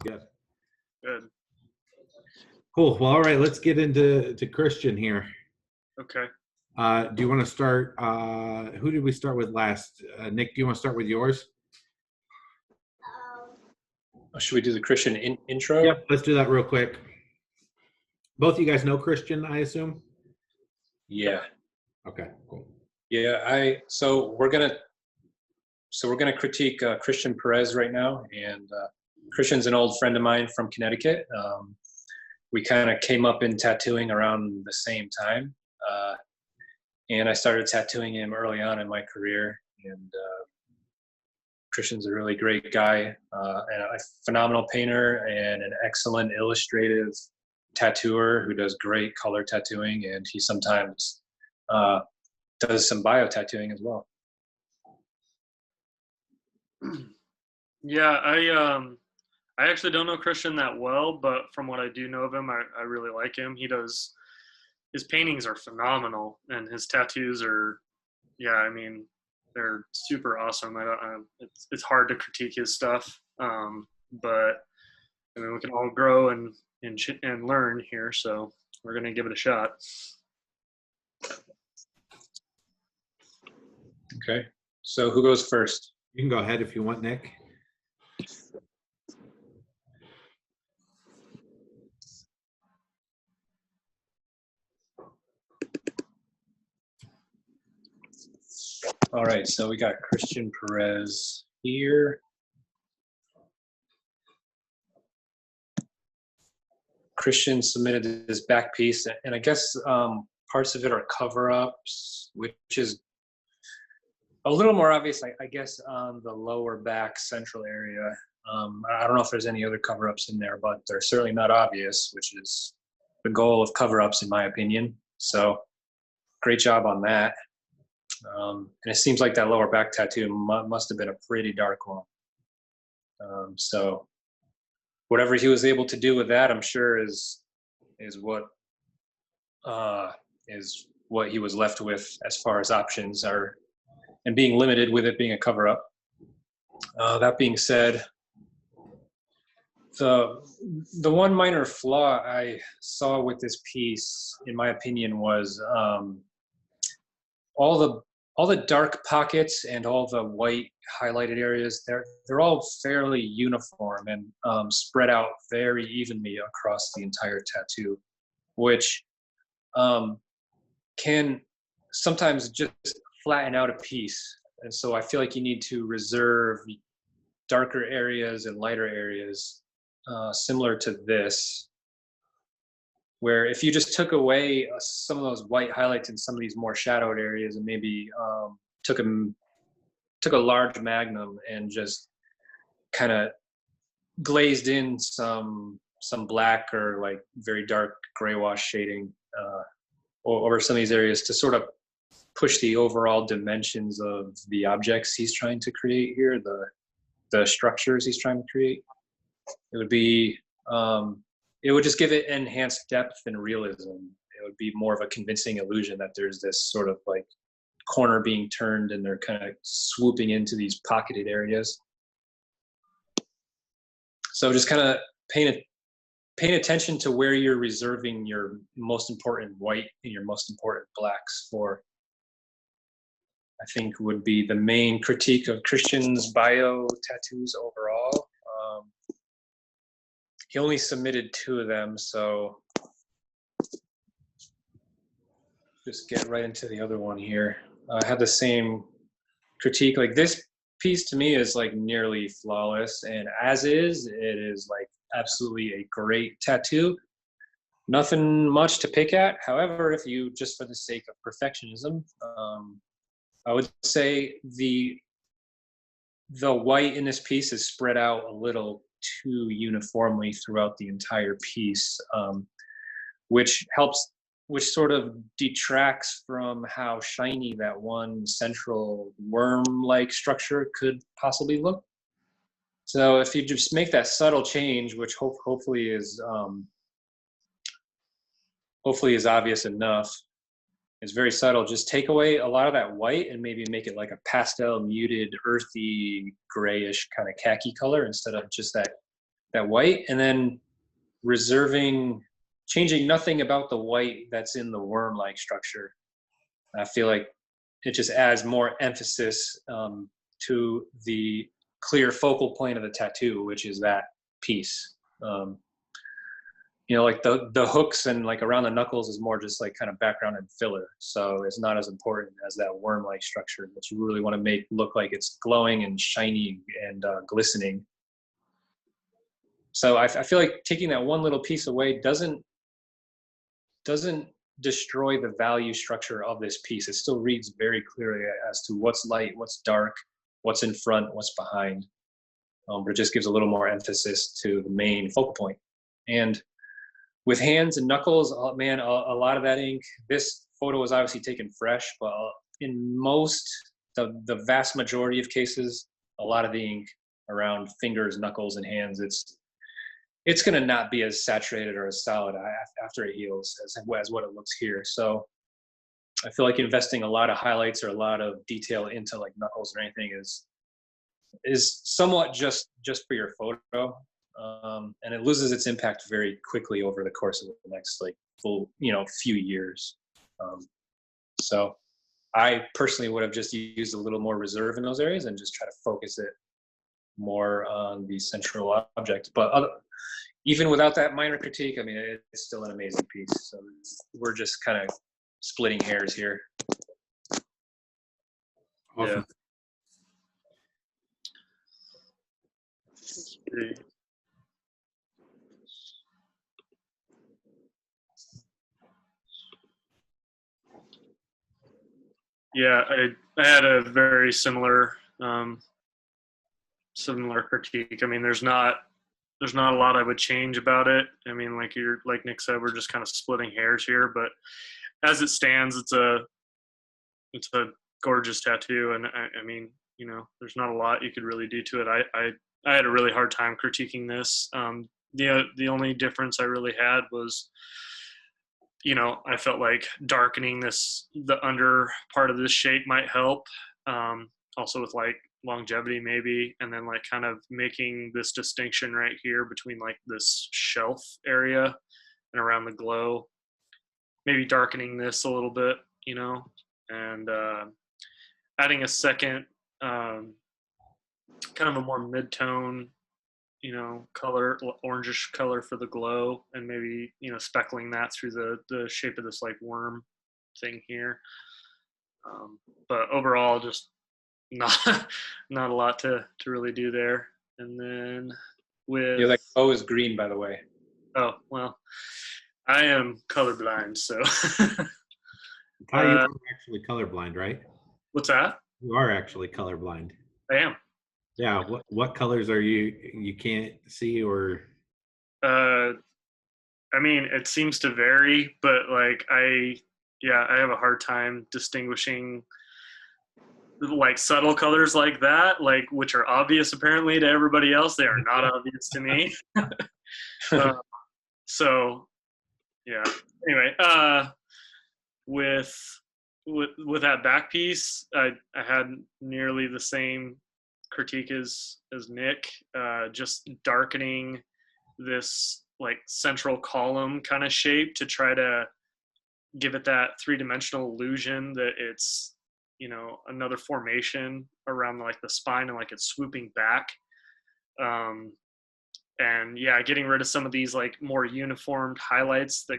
Good. Good. Cool. Well, all right, let's get into Christian here. Okay. Do you want to start? Who did we start with last? Nick, do you want to start with yours? Should we do the Christian intro? Yep, let's do that real quick. Both of you guys know Christian, I assume? Yeah. Okay, cool. Yeah, so we're gonna critique Christian Perez right now, and Christian's an old friend of mine from Connecticut. We kind of came up in tattooing around the same time, and I started tattooing him early on in my career. And Christian's a really great guy, and a phenomenal painter, and an excellent illustrative tattooer who does great color tattooing, and he sometimes does some bio tattooing as well. Yeah, I actually don't know Christian that well, but from what I do know of him, I really like him. His paintings are phenomenal, and his tattoos are, yeah, I mean, they're super awesome. It's hard to critique his stuff, but I mean, we can all grow and learn here, so we're gonna give it a shot. Okay, so who goes first? You can go ahead if you want, Nick. All right, so we got Christian Perez here. Christian submitted this back piece, and I guess parts of it are cover-ups, which is a little more obvious, I guess, on the lower back central area. I don't know if there's any other cover-ups in there, but they're certainly not obvious, which is the goal of cover-ups, in my opinion. So great job on that. And it seems like that lower back tattoo must have been a pretty dark one. So whatever he was able to do with that, I'm sure is what he was left with as far as options are, and being limited with it being a cover-up. That being said, the one minor flaw I saw with this piece, in my opinion, was all the dark pockets and all the white highlighted areas. They're all fairly uniform and spread out very evenly across the entire tattoo, which can sometimes just flatten out a piece. And so I feel like you need to reserve darker areas and lighter areas, similar to this, where if you just took away some of those white highlights in some of these more shadowed areas, and maybe took a large magnum and just kind of glazed in some black or like very dark gray wash shading over some of these areas to sort of push the overall dimensions of the objects he's trying to create here, the structures he's trying to create. It would just give it enhanced depth and realism. It would be more of a convincing illusion that there's this sort of like corner being turned and they're kind of swooping into these pocketed areas. So just kind of paying attention to where you're reserving your most important white and your most important blacks for, I think, would be the main critique of Christian's bio tattoos overall. He only submitted 2 of them, so just get right into the other one here. I had the same critique. Like, this piece to me is like nearly flawless, and as is, it is like absolutely a great tattoo. Nothing much to pick at. However, if you, just for the sake of perfectionism, I would say the white in this piece is spread out a little too uniformly throughout the entire piece, which sort of detracts from how shiny that one central worm-like structure could possibly look. So if you just make that subtle change, which hopefully is obvious enough, it's very subtle, just take away a lot of that white and maybe make it like a pastel, muted, earthy, grayish kind of khaki color instead of just that that white, and then changing nothing about the white that's in the worm-like structure. I feel like it just adds more emphasis to the clear focal point of the tattoo, which is that piece. Like the hooks and like around the knuckles is more just like kind of background and filler. So it's not as important as that worm-like structure that you really want to make look like it's glowing and shiny and glistening. So I feel like taking that one little piece away doesn't destroy the value structure of this piece. It still reads very clearly as to what's light, what's dark, what's in front, what's behind. But it just gives a little more emphasis to the main focal point. And with hands and knuckles, man, a lot of that ink, this photo was obviously taken fresh, but in the vast majority of cases, a lot of the ink around fingers, knuckles, and hands, it's going to not be as saturated or as solid after it heals as what it looks here. So I feel like investing a lot of highlights or a lot of detail into like knuckles or anything is somewhat just for your photo. And it loses its impact very quickly over the course of the next like full, few years. So I personally would have just used a little more reserve in those areas and just try to focus it more on the central object. But even without that minor critique, I mean, it's still an amazing piece. So we're just kind of splitting hairs here. Awesome. Yeah. Yeah, I had a very similar critique. I mean, there's not a lot I would change about it. I mean, like Nick said, we're just kind of splitting hairs here, but as it stands, it's a gorgeous tattoo, and I mean, there's not a lot you could really do to it. I had a really hard time critiquing this. The only difference I really had was, I felt like darkening the under part of this shape might help. Also with like longevity maybe, and then like kind of making this distinction right here between like this shelf area and around the glow, maybe darkening this a little bit, and adding a second kind of a more mid-tone color, orangish color for the glow, and maybe speckling that through the shape of this like worm thing here. But overall, just not a lot to really do there. And then with Your like bow is green, by the way. Oh well, I am colorblind, so. You are actually colorblind, right? What's that? You are actually colorblind. I am. Yeah. What colors are you can't see or? I mean, it seems to vary, but like I have a hard time distinguishing like subtle colors like that, like which are obvious apparently to everybody else. They are not obvious to me. So yeah. Anyway, with that back piece, I had nearly the same critique as Nick, just darkening this like central column kind of shape to try to give it that three-dimensional illusion that it's another formation around like the spine and like it's swooping back, and yeah, getting rid of some of these like more uniformed highlights that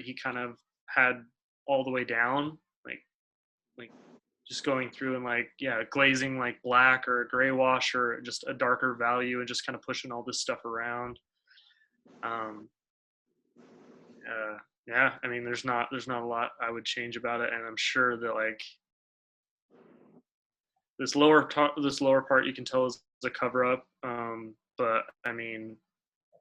he kind of had all the way down, like just going through and like glazing like black or a gray wash or just a darker value and just kind of pushing all this stuff around. Yeah, I mean, there's not a lot I would change about it, and I'm sure that like this lower part you can tell is a cover up, but I mean,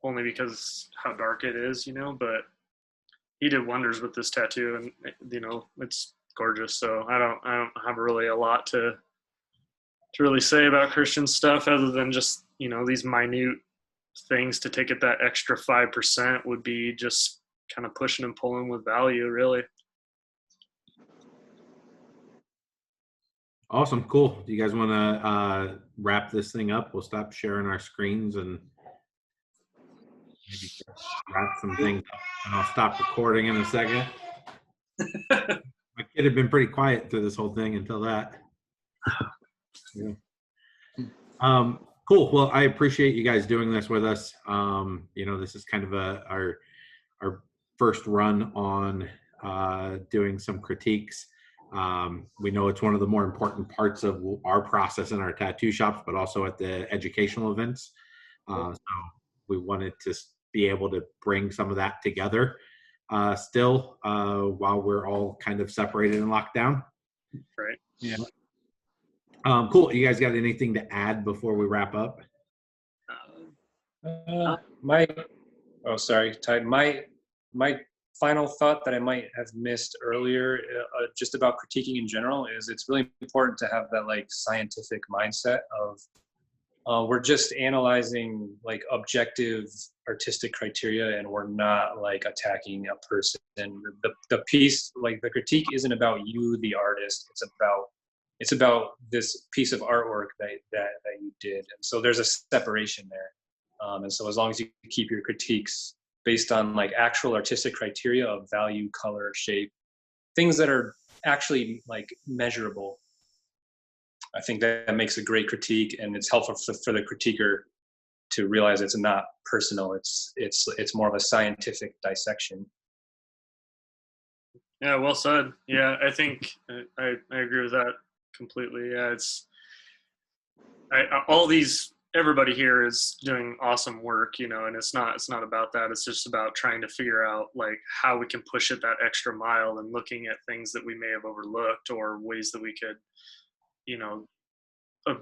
only because how dark it is, but he did wonders with this tattoo, and it's gorgeous. So I don't have really a lot to really say about Christian's stuff other than just these minute things to take it that extra 5% would be just kind of pushing and pulling with value, really. Awesome, cool. Do you guys want to wrap this thing up? We'll stop sharing our screens and maybe wrap some things up, and I'll stop recording in a second. My kid had been pretty quiet through this whole thing until that. Yeah. Cool. Well, I appreciate you guys doing this with us. This is kind of our first run on doing some critiques. We know it's one of the more important parts of our process in our tattoo shops, but also at the educational events. So we wanted to be able to bring some of that together still while we're all kind of separated and locked down. Right. Yeah. Cool. You guys got anything to add before we wrap up? Sorry, Ty. My final thought that I might have missed earlier, just about critiquing in general, is it's really important to have that like scientific mindset of we're just analyzing like objective artistic criteria, and we're not like attacking a person. The piece, like the critique, isn't about you, the artist. It's about this piece of artwork that you did, and so there's a separation there. And so as long as you keep your critiques based on like actual artistic criteria of value, color, shape, things that are actually like measurable, I think that makes a great critique, and it's helpful for the critiquer to realize it's not personal. It's more of a scientific dissection. Yeah, well said. Yeah, I think I agree with that completely. Yeah, everybody here is doing awesome work, and it's not about that. It's just about trying to figure out like how we can push it that extra mile, and looking at things that we may have overlooked, or ways that we could,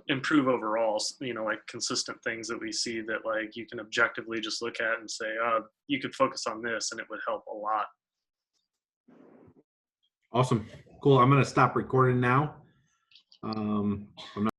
improve overall, like consistent things that we see that like you can objectively just look at and say, you could focus on this and it would help a lot. Awesome. Cool. I'm going to stop recording now. I'm not